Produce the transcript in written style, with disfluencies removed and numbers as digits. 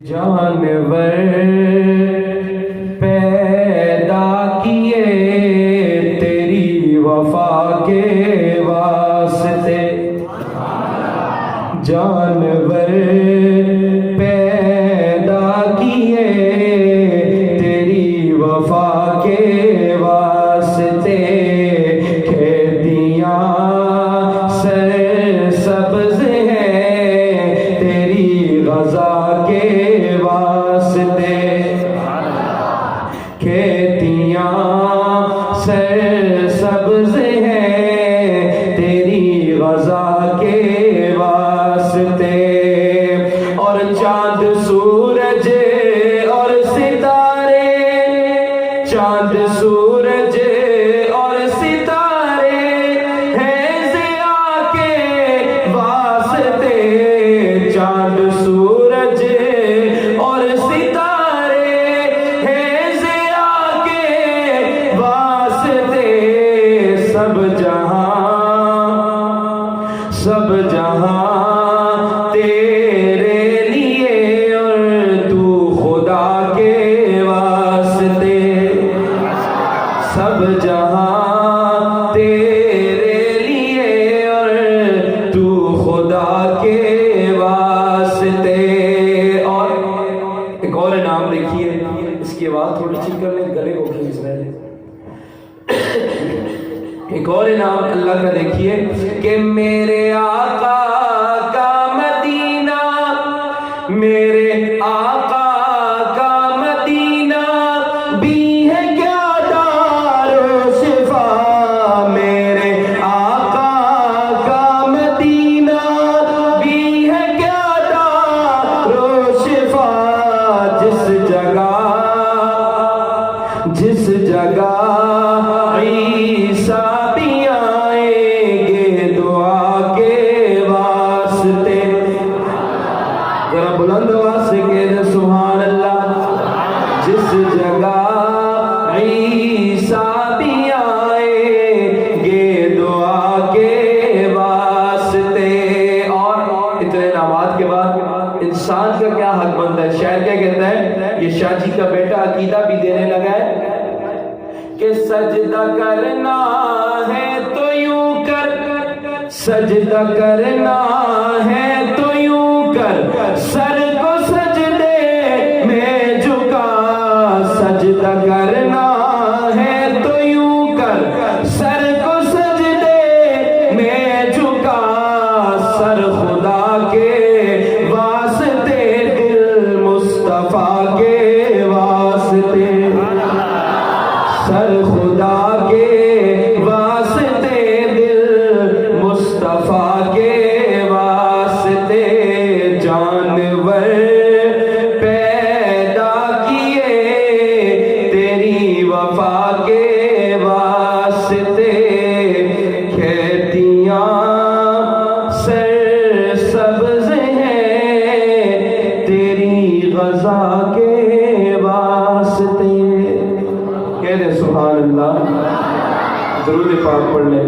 جانور پیدا کیے تیری وفا کے واسطے، جانور پیدا کیے تیری وفا کے واسطے، کھیتیاں سر سبز ہیں تیری غذا کے واسطے، کھیتیاں سر سبز ہیں تیری غذا کے واسطے، اور چاند سورج اور ستارے، چاند سورج اور ستارے ہیں ضیاء کے واسطے، چاند سورج اور ستارے ہیں ضیاء کے واسطے، سب جہاں تیرے لیے اور تو خدا کے واسطے، سب جہاں تیرے لیے اور تو خدا کے واسطے۔ اور ایک اور انعام دیکھیے، اس کی آواز تھوڑی ٹھیک کر لیں، گلے کو کھینچ رہے ہیں۔ ایک اور انعام اللہ کا دیکھیے کہ میرے آقا کا مدینہ، میرے آقا کا مدینہ بھی ہے کیا دار و شفا، میرے آقا کا مدینہ بھی ہے کیا دار و شفا، جس جگہ عیسیٰ بھی آئیں گے دعا کے واسطے، ذرا بلند آواز سے کہہ دے سبحان اللہ، جس جگہ عیسیٰ بھی آئیں گے دعا کے واسطے۔ اور اتنے انعامات کے بعد انسان کا کیا حق بنتا ہے؟ شاعر کیا کہتا ہے؟ یہ شاہ جی کا بیٹا عقیدہ بھی دینے لگا ہے کہ سجدہ کرنا ہے تو یوں کر، سجدہ کرنا ہے تو یوں کر، سر کو سجدے میں جھکا، سجدہ کرنا ہے تو یوں کر، سر کو سجدے میں جھکا، سر خدا کے واسطے، دل مصطفیٰ کے واسطے، سر خدا کے واسطے، دل مصطفیٰ کے واسطے، جانور پیدا کیے تیری وفا کے واسطے، کھیتیاں سر سبز ہیں تیری غذا کے واسطے۔ کہہ دے سبحان اللہ، درود پاک پڑھ لیں۔